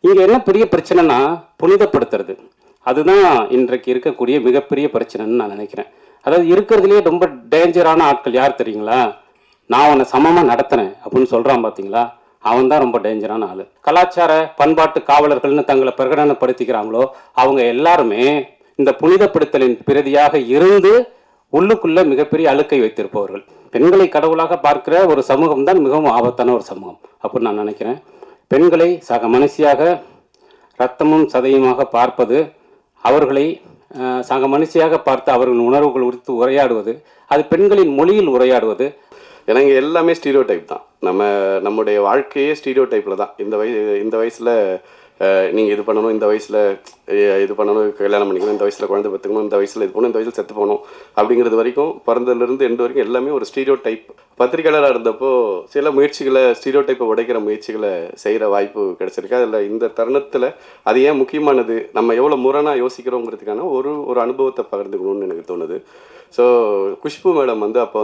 இங்கே என்ன பெரிய பிரச்சனைனா புனிதப்படுத்துறது. அதுதான் இன்றைக்கு இருக்கக்கூடிய மிகப்பெரிய பிரச்சனைன்னு நான் நினைக்கிறேன். அதாவது இருக்கிறதுலேயே ரொம்ப டேஞ்சரான ஆட்கள் யார் தெரியுங்களா? நான் உன்னை சமமாக நடத்துகிறேன் அப்படின்னு சொல்கிறான் பார்த்தீங்களா, அவன் தான் ரொம்ப டேஞ்சரான ஆள். கலாச்சார பண்பாட்டு காவலர்கள்னு தங்களை பிரகடனப்படுத்திக்கிறாங்களோ அவங்க எல்லாருமே இந்த புனிதப்படுத்தலின் பிரதியாக இருந்து உள்ளுக்குள்ள மிகப்பெரிய அழுக்கை வைத்திருப்பவர்கள். பெண்களை கடவுளாக பார்க்கிற ஒரு சமூகம் தான் மிகவும் ஆபத்தான ஒரு சமூகம் அப்படின்னு நான் நினைக்கிறேன். பெண்களை சக மனுஷியாக இரத்தமும் சதையுமாக பார்ப்பது, அவர்களை சக மனுஷியாக பார்த்து அவர்களின் உணர்வுகள் குறித்து உரையாடுவது, அது பெண்களின் மொழியில் உரையாடுவது. ஏன்னா இங்கே எல்லாமே ஸ்டீரியோ டைப் தான். நம்முடைய வாழ்க்கையே ஸ்டீரியோ டைப்பில் தான். இந்த வயசில் நீங்கள் இது பண்ணணும், இந்த வயசில் இது பண்ணணும், கல்யாணம் பண்ணிக்கணும், இந்த வயசில் குழந்தை பெற்றுக்கணும், இந்த வயசில் இது போகணும், இந்த வயசில் செத்து போகணும் அப்படிங்கிறது வரைக்கும், பிறந்ததுலேருந்து எண்டு வரைக்கும் எல்லாமே ஒரு ஸ்டீரியோ டைப். பத்திரிகையாளராக இருந்தப்போ சில முயற்சிகளை, ஸ்டீரியோ டைப்பை உடைக்கிற முயற்சிகளை செய்கிற வாய்ப்பு கிடச்சிருக்கு. அதில் இந்த தருணத்தில் அது ஏன் முக்கியமானது, நம்ம எவ்வளோ முரணாக யோசிக்கிறோங்கிறதுக்கான ஒரு அனுபவத்தை பகிர்ந்துக்கணும்னு எனக்கு தோணுது. ஸோ குஷ்பு மேடம் அப்போ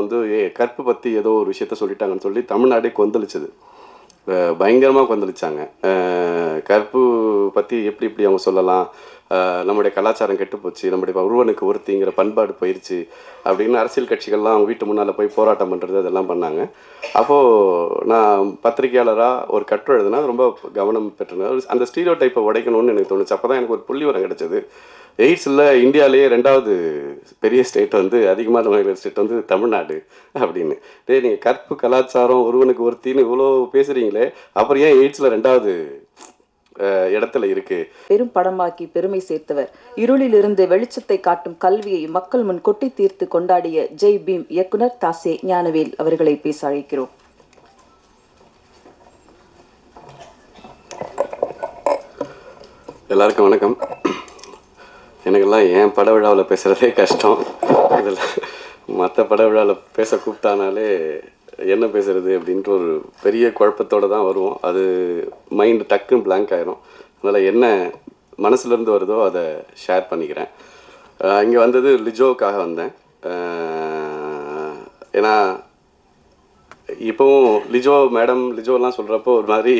கற்பு பற்றி ஏதோ ஒரு விஷயத்த சொல்லிட்டாங்கன்னு சொல்லி தமிழ்நாடே கொந்தளிச்சது, பயங்கரமாக கொந்தளிச்சாங்க. கற்பு பற்றி எப்படி அவங்க சொல்லலாம், நம்முடைய கலாச்சாரம் கெட்டுப்போச்சு, நம்முடைய ஒருவனுக்கு ஒருத்திங்கிற பண்பாடு போயிடுச்சு அப்படின்னு அரசியல் கட்சிகள்லாம் அவங்க வீட்டு முன்னால் போய் போராட்டம் பண்ணுறது அதெல்லாம் பண்ணாங்க. அப்போது நான் பத்திரிகையாளராக ஒரு கட்டுரை எழுதுனா ரொம்ப கவனம் பெற்றேன். அந்த ஸ்டீரியோ டைப்பை உடைக்கணும்னு எனக்கு தோணுச்சு. அப்போ தான் எனக்கு ஒரு புள்ளி வரம் கிடச்சிது. எய்ட்ஸில் இந்தியாவிலேயே 2வது பெரிய ஸ்டேட் அதிகமான நோய்கள் ஸ்டேட் தமிழ்நாடு அப்படின்னு. நீங்கள் கற்பு கலாச்சாரம் ஒருவனுக்கு ஒருத்தின்னு இவ்வளோ பேசுகிறீங்களே, அப்புறம் ஏன் எய்ட்ஸில் 2வது இடத்துல இருக்கு? பெரும் படமாக்கி பெருமை சேர்த்தவர், இருளிலிருந்து வெளிச்சத்தை காட்டும் கல்வியை மக்கள் முன் கொட்டி தீர்த்து கொண்டாடிய ஜெய் பீம் இயக்குனர் தாசே ஞானவேல் அவர்களை பேச அழைக்கிறோம். எல்லாருக்கும் வணக்கம். எனக்கெல்லாம் என் பட விழாவில் பேசுகிறதே கஷ்டம். இதில் மற்ற பட விழாவில் பேச கூப்பிட்டானாலே என்ன பேசுகிறது அப்படின்ட்டு ஒரு பெரிய குழப்பத்தோடு தான் வருவோம். அது மைண்டு டக்குன்னு பிளாங்க் ஆயிரும். அதனால் என்ன மனசுலேருந்து வருதோ அதை ஷேர் பண்ணிக்கிறேன். இங்கே வந்தது லிஜோவுக்காக வந்தேன். ஏன்னா இப்போவும் லிஜோலாம் சொல்கிறப்போ ஒரு மாதிரி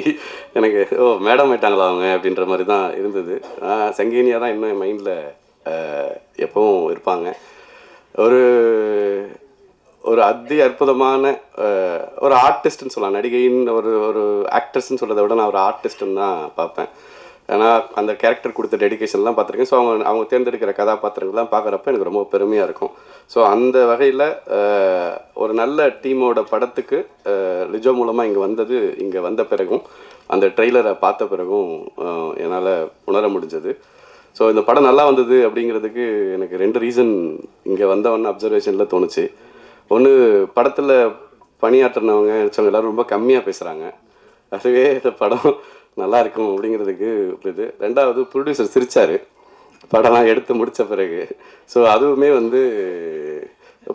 எனக்கு மேடம் ஆயிட்டாங்களா அவங்க அப்படின்ற மாதிரி தான் இருந்தது. சங்கீனியாக தான் இன்னும் என் மைண்டில் எப்பவும் இருப்பாங்க. ஒரு அற்புதமான ஒரு ஆர்டிஸ்ட்னு சொல்லலாம். நடிகைன்னு ஒரு ஆக்ட்ரஸ்ன்னு சொல்கிறத விட நான் ஒரு ஆர்டிஸ்ட்டுன்னு தான் பார்ப்பேன். ஏன்னா அந்த கேரக்டர் கொடுத்த டெடிக்கேஷன்லாம் பார்த்துருக்கேன். ஸோ அவங்க தேர்ந்தெடுக்கிற கதாபாத்திரங்கள்லாம் பார்க்குறப்ப எனக்கு ரொம்ப பெருமையாக இருக்கும். ஸோ அந்த வகையில் ஒரு நல்ல டீமோட படத்துக்கு லிஜோ மூலமாக இங்கே வந்த பிறகும் அந்த ட்ரெய்லரை பார்த்த பிறகும் என்னால் உணர முடிஞ்சது. ஸோ இந்த படம் நல்லா வந்தது அப்படிங்கிறதுக்கு எனக்கு 2 ரீசன் இங்கே வந்தவொன்னு அப்சர்வேஷனில் தோணுச்சு. ஒன்று, படத்தில் பணியாற்றினவங்க எல்லோரும் ரொம்ப கம்மியாக பேசுகிறாங்க. அதுவே இந்த படம் நல்லா இருக்கும் அப்படிங்கிறதுக்கு இது. 2வது, ப்ரொடியூசர் சிரித்தார் படம்லாம் எடுத்து முடித்த பிறகு. ஸோ அதுவுமே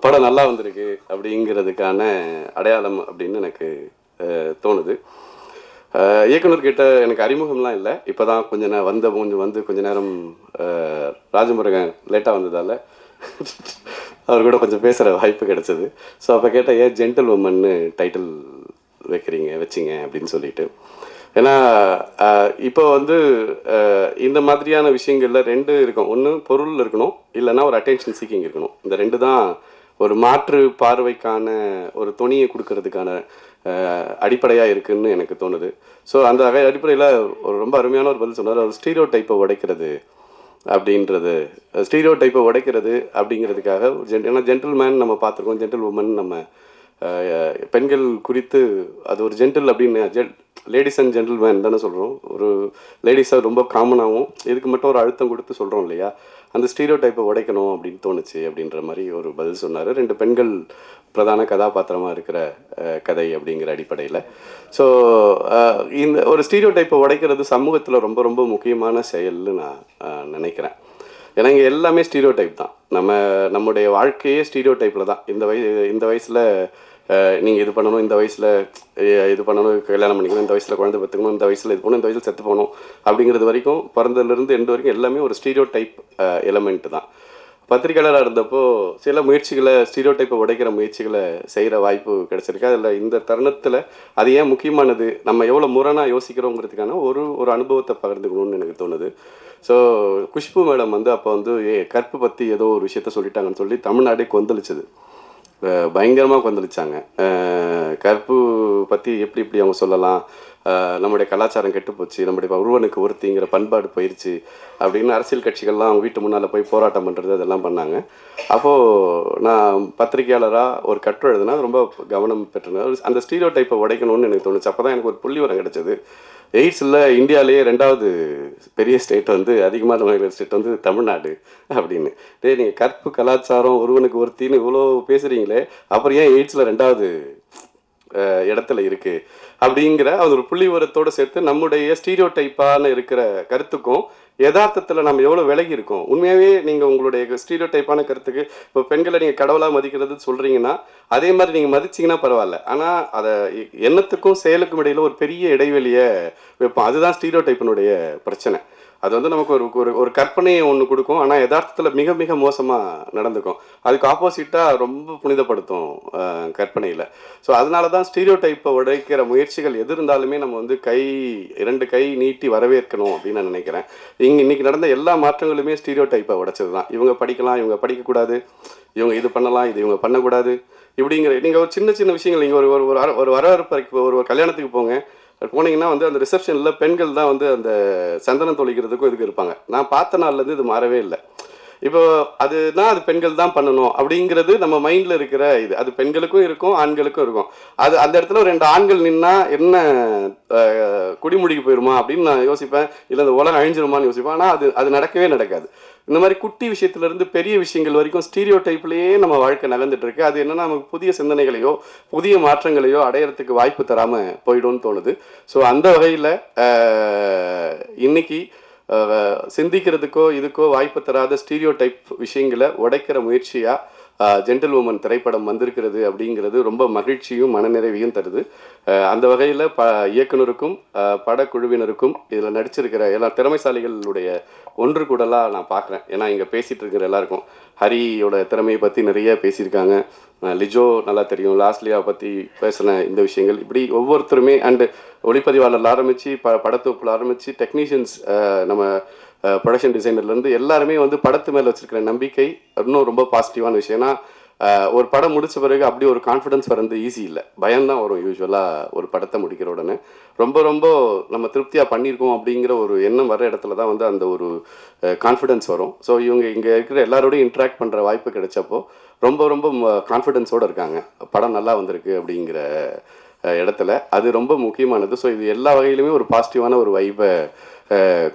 படம் நல்லா வந்திருக்கு அப்படிங்கிறதுக்கான அடையாளம் அப்படின்னு எனக்கு தோணுது. இயக்குனர்கிட்ட எனக்கு அறிமுகம்லாம் இல்லை. இப்போ தான் கொஞ்சம் கொஞ்ச நேரம் ராஜமுருகன் லேட்டாக வந்ததால் அவர் கூட கொஞ்சம் பேசுகிற வாய்ப்பு கிடச்சிது. ஸோ அப்போ கேட்டால் ஏன் ஜென்டில் உமன்னு டைட்டில் வச்சிங்க அப்படின்னு சொல்லிட்டு. ஏன்னா இப்போ இந்த மாதிரியான விஷயங்களில் 2 இருக்கும். ஒன்று பொருள் இருக்கணும், இல்லைன்னா ஒரு அட்டென்ஷன் சீக்கிங் இருக்கணும். இந்த 2 தான் ஒரு மாற்று பார்வைக்கான ஒரு துணியை கொடுக்கறதுக்கான அடிப்படையாக இருக்குதுன்னு எனக்கு தோணுது. ஸோ அந்த அடிப்படையில் ஒரு ரொம்ப அருமையான ஒரு பதில் சொன்னார். ஒரு ஸ்டீரியோ டைப்பை உடைக்கிறது அப்படிங்கிறதுக்காக ஏன்னா ஜென்டில்மேன் நம்ம பார்த்துருக்கோம், ஜென்டில் உமன் நம்ம பெண்கள் குறித்து அது ஒரு ஜென்டில் அப்படின்னு லேடிஸ் அண்ட் ஜென்டில்மேன் தானே சொல்கிறோம். ஒரு லேடிஸாக ரொம்ப காமனாகவும் இதுக்கு மட்டும் ஒரு அழுத்தம் கொடுத்து சொல்கிறோம் இல்லையா. அந்த ஸ்டீரியோ டைப்பை உடைக்கணும் அப்படின்னு தோணுச்சு அப்படின்ற மாதிரி ஒரு பதில் சொன்னார். 2 பெண்கள் பிரதான கதாபாத்திரமாக இருக்கிற கதை அப்படிங்கிற அடிப்படையில். ஸோ இந்த ஒரு ஸ்டீரியோ டைப்பை உடைக்கிறது சமூகத்தில் ரொம்ப ரொம்ப முக்கியமான செயல்னு நான் நினைக்கிறேன். ஏன்னா இங்கே எல்லாமே ஸ்டீரியோ டைப் தான். நம்முடைய வாழ்க்கையே ஸ்டீரியோ டைப்பில் தான். இந்த வயசில் நீங்கள் இது பண்ணணும், இந்த வயசில் இது பண்ணணும், கல்யாணம் பண்ணிக்கணும், இந்த வயசில் குழந்தை பெற்றுக்கணும், இந்த வயசில் இது போகணும், இந்த வயசில் செத்து போகணும் அப்படிங்கிறது வரைக்கும், பிறந்ததுலேருந்து எண்டு வரைக்கும் எல்லாமே ஒரு ஸ்டீரியோ டைப் எலமெண்ட் தான். பத்திரிகையாளராக இருந்தப்போ சில முயற்சிகளை ஸ்டீரியோ டைப்பை உடைக்கிற முயற்சிகளை செய்கிற வாய்ப்பு கிடைச்சிருக்கு. அதில் இந்த தருணத்தில் அது ஏன் முக்கியமானது, நம்ம எவ்வளோ முரணாக யோசிக்கிறோங்கிறதுக்கான ஒரு அனுபவத்தை பகிர்ந்துக்கணும்னு எனக்கு தோணுது. ஸோ குஷ்பு மேடம் வந்து அப்போ வந்து கற்பு பற்றி ஏதோ ஒரு விஷயத்த சொல்லிட்டாங்கன்னு சொல்லி தமிழ்நாடே கொந்தளிச்சது, பயங்கரமாக கொந்தளிச்சாங்க. கற்பு பற்றி எப்படி அவங்க சொல்லலாம், நம்முடைய கலாச்சாரம் கெட்டுப்போச்சு, நம்முடைய ஒருவனுக்கு ஒருத்திங்கிற பண்பாடு போயிடுச்சு அப்படின்னு அரசியல் கட்சிகள்லாம் அவங்க வீட்டு முன்னால் போய் போராட்டம் பண்ணுறது அதெல்லாம் பண்ணாங்க. அப்போது நான் பத்திரிகையாளராக ஒரு கட்டுரை எழுதுனா ரொம்ப கவனம் பெற்றேன். அந்த ஸ்டீரியோ டைப்பை உடைக்கணும்னு எனக்கு தோணுச்சு. அப்போ தான் எனக்கு ஒரு புள்ளி வரம் கிடச்சிது. எய்ட்ஸில் இந்தியாவிலேயே 2வது பெரிய ஸ்டேட் வந்து அதிகமான நோய்கள் ஸ்டேட் வந்து தமிழ்நாடு அப்படின்னு. நீங்கள் கற்பு கலாச்சாரம் ஒருவனுக்கு ஒருத்தின்னு இவ்வளோ பேசுகிறீங்களே, அப்புறம் ஏன் எய்ட்ஸில் 2வது இடத்துல இருக்குது அப்படிங்கிற அது ஒரு புள்ளி உரத்தோடு சேர்த்து நம்முடைய ஸ்டீரியோ டைப்பான இருக்கிற கருத்துக்கும் யதார்த்தத்தில் நம்ம எவ்வளோ விலகி இருக்கோம். உண்மையாகவே நீங்கள் உங்களுடைய ஸ்டீரியோ டைப்பான கருத்துக்கு இப்போ பெண்களை நீங்கள் கடவுளாக மதிக்கிறது சொல்கிறீங்கன்னா அதே மாதிரி நீங்கள் மதிச்சிங்கன்னா பரவாயில்ல, ஆனால் அதை எண்ணத்துக்கும் செயலுக்கும் இடையில் ஒரு பெரிய இடைவெளியை வைப்போம். அதுதான் ஸ்டீரியோ டைப்பினுடைய பிரச்சனை. அது வந்து நமக்கு ஒரு கற்பனையை ஒன்று கொடுக்கும், ஆனால் யதார்த்தத்தில் மிக மிக மோசமாக நடந்துக்கும். அதுக்கு ஆப்போசிட்டாக ரொம்ப புனிதப்படுத்தும் கற்பனையில். ஸோ அதனால தான் ஸ்டீரியோ டைப்பை உடைக்கிற முயற்சிகள் எது இருந்தாலுமே நம்ம வந்து 2 கை நீட்டி வரவேற்கணும் அப்படின்னு நான் நினைக்கிறேன். இன்னைக்கு நடந்த எல்லா மாற்றங்களுமே ஸ்டீரியோ டைப்பை உடைச்சது தான். இவங்க படிக்கலாம், இவங்க படிக்கக்கூடாது, இவங்க இது பண்ணலாம், இது இவங்க பண்ணக்கூடாது இப்படிங்கிற நீங்கள் ஒரு சின்ன சின்ன விஷயங்கள் நீங்கள் ஒரு வரவேற்பு ஒரு கல்யாணத்துக்கு போனீங்கன்னா வந்து அந்த ரிசப்ஷனில் பெண்கள் தான் வந்து அந்த சந்தனம் தொளிக்கிறதுக்கும் இதுக்கு இருப்பாங்க. நான் பார்த்த நாள்லேருந்து இது மாறவே இல்லை. இப்போ அது பெண்கள் தான் பண்ணணும் அப்படிங்கிறது நம்ம மைண்டில் இருக்கிற இது. அது பெண்களுக்கும் இருக்கும், ஆண்களுக்கும் இருக்கும். அது அந்த இடத்துல 2 ஆண்கள் நின்னா என்ன குடிமுடிக்கு போயிடுமா அப்படின்னு நான் யோசிப்பேன், இல்லை அந்த உலகம் அழிஞ்சிருமான்னு யோசிப்பேன். ஆனால் அது நடக்கவே நடக்காது. இந்த மாதிரி குட்டி விஷயத்துலேருந்து பெரிய விஷயங்கள் வரைக்கும் ஸ்டீரியோ டைப்லேயே நம்ம வாழ்க்கை நகர்ந்துட்டு இருக்கு. அது என்னென்னா நமக்கு புதிய சிந்தனைகளையோ புதிய மாற்றங்களையோ அடையிறதுக்கு வாய்ப்பு தராமல் போயிடும்னு தோணுது. ஸோ அந்த வகையில் இன்னைக்கு சிந்திக்கிறதுக்கோ இதுக்கோ வாய்ப்பு தராத ஸ்டீரியோ டைப் விஷயங்களை உடைக்கிற முயற்சியாக ஜென்டில் உமன் திரைப்படம் வந்திருக்கிறது அப்படிங்கிறது ரொம்ப மகிழ்ச்சியும் மனநிறைவையும் தருது. அந்த வகையில் இயக்குனருக்கும் படக்குழுவினருக்கும் இதில் நடிச்சிருக்கிற எல்லா திறமைசாலிகளுடைய ஒன்று கூடலாம் நான் பார்க்குறேன். ஏன்னா இங்கே பேசிகிட்டு இருக்கிற எல்லாருக்கும் ஹரியோட திறமையை பற்றி நிறைய பேசியிருக்காங்க. லிஜோ நல்லா தெரியும், லாஸ்லியா பற்றி பேசின இந்த விஷயங்கள் இப்படி ஒவ்வொருத்தருமே அண்டு ஒளிப்பதிவாளர் ஆரம்பித்து படத்தொகுப்பில் ஆரம்பித்து டெக்னீஷியன்ஸ் நம்ம ப்ரொடக்ஷன் டிசைனர்லேருந்து எல்லாருமே வந்து படத்து மேலே வச்சுருக்கிற நம்பிக்கை இன்னும் ரொம்ப பாசிட்டிவான விஷயம். ஏன்னா ஒரு படம் முடித்த பிறகு அப்படி ஒரு கான்ஃபிடன்ஸ் வரது ஈஸி இல்லை, பயம்தான் வரும் யூஸ்வலாக ஒரு படத்தை முடிக்கிற உடனே. ரொம்ப நம்ம திருப்தியாக பண்ணியிருக்கோம் அப்படிங்கிற ஒரு எண்ணம் வர இடத்துல தான் வந்து அந்த ஒரு கான்ஃபிடன்ஸ் வரும். ஸோ இவங்க இங்கே இருக்கிற எல்லாரோடையும் இன்ட்ராக்ட் பண்ணுற வாய்ப்பு கிடைச்சப்போ ரொம்ப கான்ஃபிடென்ஸோடு இருக்காங்க, படம் நல்லா வந்திருக்கு அப்படிங்கிற இடத்துல. அது ரொம்ப முக்கியமானது. ஸோ இது எல்லா வகையிலுமே ஒரு பாசிட்டிவான ஒரு வைப்பை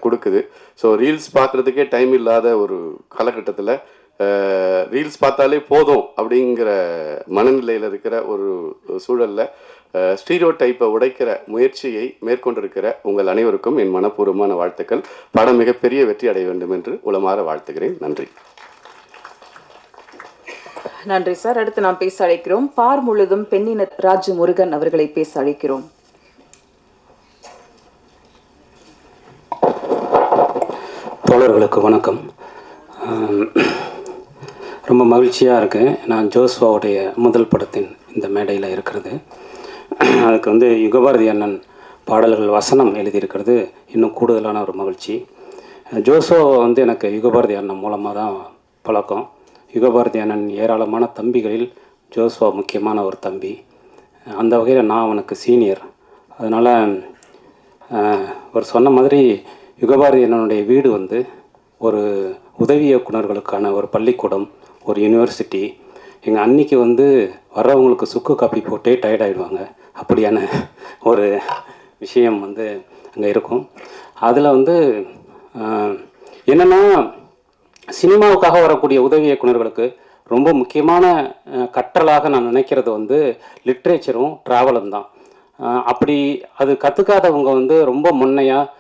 கொடுக்குது. ஸோ ரீல்ஸ் பார்க்குறதுக்கே டைம் இல்லாத ஒரு காலகட்டத்தில் ரீல்ஸ் பார்த்தாலே போதும் அப்படிங்கிற மனநிலையில் இருக்கிற ஒரு சூழலில் ஸ்டீரியோ டைப்பை உடைக்கிற முயற்சியை மேற்கொண்டிருக்கிற உங்கள் அனைவருக்கும் என் மனப்பூர்வமான வாழ்த்துக்கள். படம் மிகப்பெரிய வெற்றி அடைய வேண்டும் என்று உளமாற வாழ்த்துகிறேன். நன்றி. நன்றி சார். அடுத்து நாம் பேச அழைக்கிறோம் பார் முழுதும் பெண்ணின ராஜு முருகன் அவர்களை பேச அழைக்கிறோம். தோழர்களுக்கு வணக்கம். ரொம்ப மகிழ்ச்சியாக இருக்கேன். நான் ஜோஸ்வாவுடைய முதல் படத்தின் இந்த மேடையில் இருக்கிறது. அதுக்கு வந்து யுகபாரதி அண்ணன் பாடல்கள் வசனம் எழுதியிருக்கிறது இன்னும் கூடுதலான ஒரு மகிழ்ச்சி. ஜோஸ்வா வந்து எனக்கு யுகபாரதி அண்ணன் மூலமாக தான் பழக்கம். யுகபாரதி அண்ணன் ஏராளமான தம்பிகளில் ஜோஸ்வா முக்கியமான ஒரு தம்பி. அந்த வகையில் நான் அவனுக்கு சீனியர். அதனால் அவர் சொன்ன மாதிரி யுகபாரதி அண்ணனுடைய வீடு வந்து ஒரு உதவி இயக்குனர்களுக்கான ஒரு பள்ளிக்கூடம், ஒரு யூனிவர்சிட்டி. எங்கள் அன்னிக்கு வந்து வர்றவங்களுக்கு சுக்கு காப்பி போட்டே டயர்டாகிடுவாங்க. அப்படியான ஒரு விஷயம் வந்து அங்கே இருக்கும். அதில் வந்து என்னென்னா சினிமாவுக்காக வரக்கூடிய உதவி இயக்குனர்களுக்கு ரொம்ப முக்கியமான கற்றலாக நான் நினைக்கிறது வந்து லிட்ரேச்சரும் ட்ராவலும் தான். அப்படி அது கற்றுக்காதவங்க வந்து ரொம்ப முன்னையாக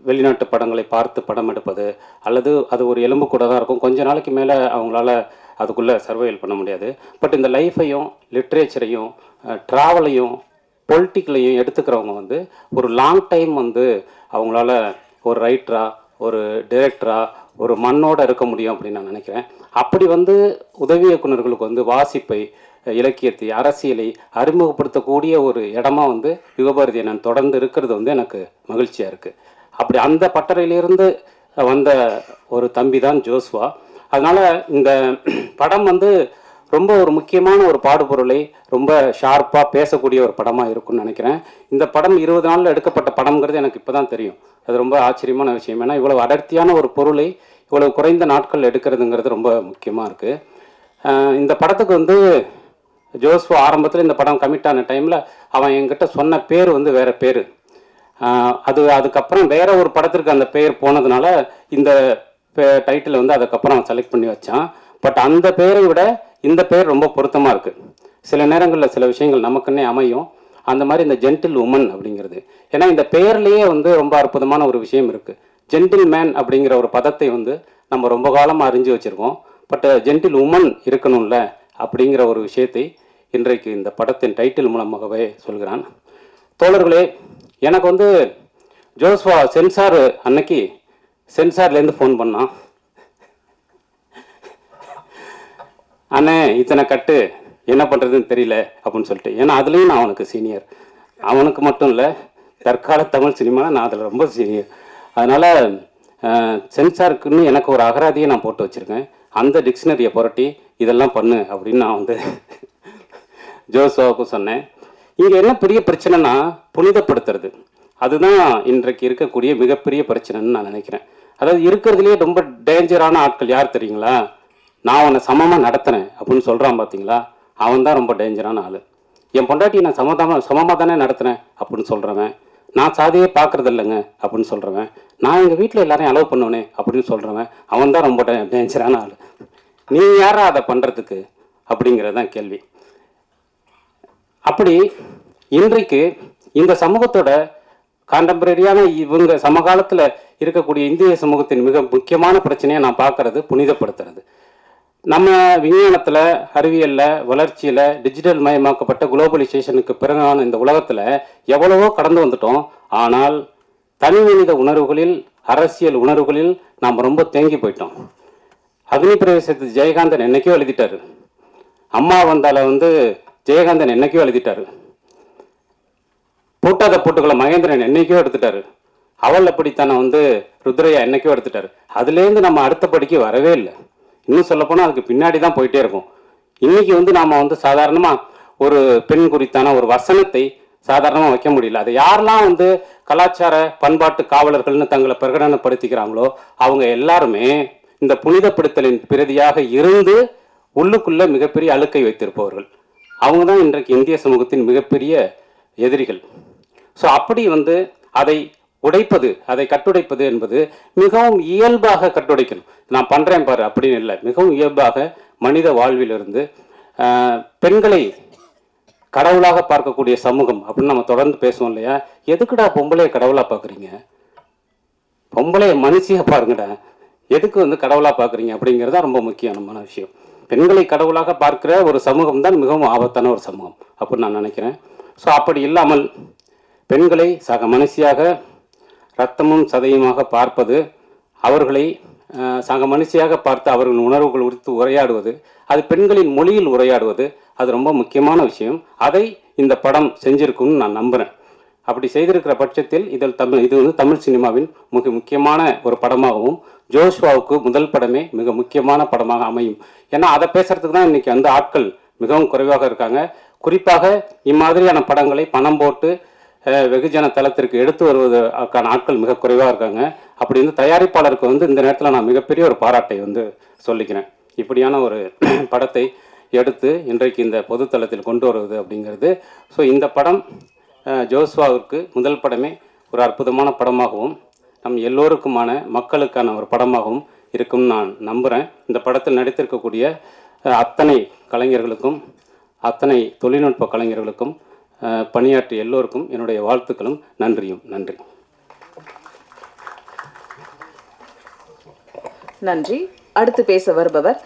வெளிநாட்டு படங்களை பார்த்து படம் எடுப்பது அல்லது அது ஒரு எலும்பு கூட தான் இருக்கும். கொஞ்ச நாளைக்கு மேலே அவங்களால அதுக்குள்ளே சர்வைவல் பண்ண முடியாது. பட் இந்த லைஃப்பையும் லிட்ரேச்சரையும் ட்ராவலையும் பொலிட்டிக்கலையும் எடுத்துக்கிறவங்க வந்து ஒரு லாங் டைம் வந்து அவங்களால ஒரு ரைட்டராக, ஒரு டைரக்டராக, ஒரு மண்ணோடு இருக்க முடியும் அப்படின்னு நான் நினைக்கிறேன். அப்படி வந்து உதவி இயக்குனர்களுக்கு வந்து வாசிப்பை, இலக்கியத்தை, அரசியலை அறிமுகப்படுத்தக்கூடிய ஒரு இடமா வந்து யுகபாரதியை நான் தொடர்ந்து இருக்கிறது வந்து எனக்கு மகிழ்ச்சியாக இருக்குது. அப்படி அந்த பட்டறையிலிருந்து வந்த ஒரு தம்பி தான் ஜோஸ்வா. அதனால் இந்த படம் வந்து ரொம்ப ஒரு முக்கியமான ஒரு பாடுபொருளை ரொம்ப ஷார்ப்பாக பேசக்கூடிய ஒரு படமாக இருக்கும்னு நினைக்கிறேன். இந்த படம் 20 நாளில் எடுக்கப்பட்ட படம்ங்கிறது எனக்கு இப்போ தான் தெரியும். அது ரொம்ப ஆச்சரியமான விஷயம். ஏன்னா இவ்வளவு அடர்த்தியான ஒரு பொருளை இவ்வளவு குறைந்த நாட்கள் எடுக்கிறதுங்கிறது ரொம்ப முக்கியமாக இருக்குது. இந்த படத்துக்கு வந்து ஜோஸ்வா ஆரம்பத்தில் இந்த படம் கமிட் ஆன டைமில் அவன் என்கிட்ட சொன்ன பேர் வந்து வேறு பேர். அதுக்கப்புறம் வேற ஒரு படத்திற்கு அந்த பெயர் போனதுனால இந்த டைட்டில் வந்து அதுக்கப்புறம் அவன் செலக்ட் பண்ணி வச்சான். பட் அந்த பெயரை விட இந்த பெயர் ரொம்ப பொருத்தமாக இருக்குது. சில நேரங்களில் சில விஷயங்கள் நமக்குன்னே அமையும். அந்த மாதிரி இந்த ஜென்டில் உமன் அப்படிங்கிறது, ஏன்னா இந்த பெயர்லேயே வந்து ரொம்ப அற்புதமான ஒரு விஷயம் இருக்குது. ஜென்டில் மேன் அப்படிங்கிற ஒரு பதத்தை வந்து நம்ம ரொம்ப காலமாக அறிஞ்சு வச்சுருக்கோம். பட் ஜென்டில் உமன் இருக்கணும்ல அப்படிங்கிற ஒரு விஷயத்தை இன்றைக்கு இந்த படத்தின் டைட்டில் மூலமாகவே சொல்கிறான். தோழர்களே, எனக்கு வந்து ஜோஸ்வா சென்சார் அன்னைக்கு சென்சார்லேருந்து ஃபோன் பண்ணான். அண்ணே இத்தனை கட்டு என்ன பண்ணுறதுன்னு தெரியல அப்படின்னு சொல்லிட்டு. ஏன்னா அதுலேயும் நான் அவனுக்கு சீனியர். அவனுக்கு மட்டும் இல்லை, தற்கால தமிழ் சினிமாவில் நான் அதில் ரொம்ப சீனியர். அதனால் சென்சாருக்குன்னு எனக்கு ஒரு அகராதியை நான் போட்டு வச்சுருக்கேன். அந்த டிக்ஷனரியை புரட்டி இதெல்லாம் பண்ணு அப்படின்னு நான் வந்து ஜோஸ்வாவுக்கும் சொன்னேன். இங்கே என்ன பெரிய பிரச்சனைனா புனிதப்படுத்துறது. அதுதான் இன்றைக்கு இருக்கக்கூடிய மிகப்பெரிய பிரச்சனைன்னு நான் நினைக்கிறேன். அதாவது இருக்கிறதுலேயே ரொம்ப டேஞ்சரான ஆட்கள் யார் தெரியுங்களா? நான் உன்னை சமமாக நடத்துனேன் அப்படின்னு சொல்கிறான் பார்த்தீங்களா, அவன் தான் ரொம்ப டேஞ்சரான ஆள். என் பொண்டாட்டி நான் சமமாக தானே நடத்துனேன் அப்படின்னு சொல்கிறவன், நான் சாதியே பார்க்குறது இல்லைங்க அப்படின்னு சொல்கிறவன், நான் எங்கள் வீட்டில் எல்லாரையும் அலோவ் பண்ணுவேனே அப்படின்னு சொல்கிறவன், அவன் தான் ரொம்ப டேஞ்சரான ஆள். நீ யாரா அதை பண்ணுறதுக்கு அப்படிங்கிறது தான் கேள்வி. அப்படி இன்றைக்கு இந்த சமூகத்தோட கான்டெம்பரரியான இவங்க சமகாலத்தில் இருக்கக்கூடிய இந்திய சமூகத்தின் மிக முக்கியமான பிரச்சனையை நான் பார்க்கறது புனிதப்படுத்துறது. நம்ம விஞ்ஞானத்தில், அறிவியலில், வளர்ச்சியில், டிஜிட்டல் மயமாக்கப்பட்ட குளோபலைசேஷனுக்கு பிறகான இந்த உலகத்தில் எவ்வளவோ கடந்து வந்துட்டோம். ஆனால் தனி மனித உணர்வுகளில், அரசியல் உணர்வுகளில் நாம் ரொம்ப தேங்கி போயிட்டோம். அக்னி பிரவேசத்து ஜெயகாந்தன் என்னைக்கோ எழுதிட்டாரு. அம்மா வந்தால வந்து ஜெயகாந்தன் என்னைக்கோ எழுதிட்டாரு. பூட்டாத பூட்டுக்களை மகேந்திரன் என்னைக்கோ எடுத்துட்டாரு. அவள் அப்படித்தானே வந்து ருத்ரையா என்னைக்கோ எடுத்துட்டாரு. அதுலேருந்து நம்ம அடுத்த படிக்கு வரவே இல்லை. இன்னும் சொல்லப்போனால் அதுக்கு பின்னாடி தான் போயிட்டே இருக்கும். இன்னைக்கு வந்து நாம் வந்து சாதாரணமாக ஒரு பெண் குறித்தான ஒரு வசனத்தை சாதாரணமாக வைக்க முடியல. அதை யாரெல்லாம் வந்து கலாச்சார பண்பாட்டு காவலர்கள்னு தங்களை பிரகடனப்படுத்திக்கிறாங்களோ அவங்க எல்லாருமே இந்த புனிதப்படுத்தலின் பிரதியாக இருந்து உள்ளுக்குள்ள மிகப்பெரிய அழுக்கை வைத்திருப்பவர்கள். அவங்க தான் இன்றைக்கு இந்திய சமூகத்தின் மிகப்பெரிய எதிரிகள். ஸோ அப்படி வந்து அதை உடைப்பது, அதை கட்டுடைப்பது என்பது மிகவும் இயல்பாக கட்டுடைக்கணும். நான் பண்ணுறேன் பாரு அப்படின்னு இல்லை, மிகவும் இயல்பாக மனித வாழ்விலிருந்து பெண்களை கடவுளாக பார்க்கக்கூடிய சமூகம் அப்படின்னு நம்ம தொடர்ந்து பேசுவோம் இல்லையா? எதுக்குடா பொம்பளையை கடவுளாக பார்க்குறீங்க? பொம்பளையை மனுஷியாக பாருங்கடா, எதுக்கு வந்து கடவுளாக பார்க்குறீங்க அப்படிங்கிறது தான் ரொம்ப முக்கியமான விஷயம். பெண்களை கடவுளாக பார்க்குற ஒரு சமூகம் தான் மிகவும் ஆபத்தான ஒரு சமூகம் அப்படின்னு நான் நினைக்கிறேன். ஸோ அப்படி இல்லாமல் பெண்களை சக மனுஷியாக இரத்தமும் சதையுமாக பார்ப்பது, அவர்களை சக மனுஷியாக பார்த்து அவர்களின் உணர்வுகள் குறித்து உரையாடுவது, அது பெண்களின் மொழியில் உரையாடுவது, அது ரொம்ப முக்கியமான விஷயம். அதை இந்த படம் செஞ்சிருக்குன்னு நான் நம்புகிறேன். அப்படி செய்திருக்கிற பட்சத்தில் இது வந்து தமிழ் சினிமாவின் மிக முக்கியமான ஒரு படமாகவும் ஜோஸ்வாவுக்கு முதல் படமே மிக முக்கியமான படமாக அமையும். ஏன்னா அதை பேசுறதுக்கு தான் இன்னைக்கு அந்த ஆட்கள் மிகவும் குறைவாக இருக்காங்க. குறிப்பாக இம்மாதிரியான படங்களை பணம் போட்டு வெகுஜன தளத்திற்கு எடுத்து வருவதற்கான ஆட்கள் மிக குறைவாக இருக்காங்க. அப்படி வந்து தயாரிப்பாளருக்கு வந்து இந்த நேரத்தில் நான் மிகப்பெரிய ஒரு பாராட்டை வந்து சொல்லிக்கிறேன். இப்படியான ஒரு படத்தை எடுத்து இன்றைக்கு இந்த பொதுத்தளத்தில் கொண்டு வருவது அப்படிங்கிறது. ஸோ இந்த படம் ஜோஸ்வாவிற்கு முதல் படமே ஒரு அற்புதமான படமாகவும் நம் எல்லோருக்குமான மக்களுக்கான ஒரு படமாகவும் இருக்கும்னு நான் நம்புகிறேன். இந்த படத்தில் நடித்திருக்கக்கூடிய அத்தனை கலைஞர்களுக்கும், அத்தனை தொழில்நுட்ப கலைஞர்களுக்கும், பணியாற்றிய எல்லோருக்கும் என்னுடைய வாழ்த்துக்களும் நன்றியும். நன்றி. நன்றி. அடுத்து பேச வருபவர்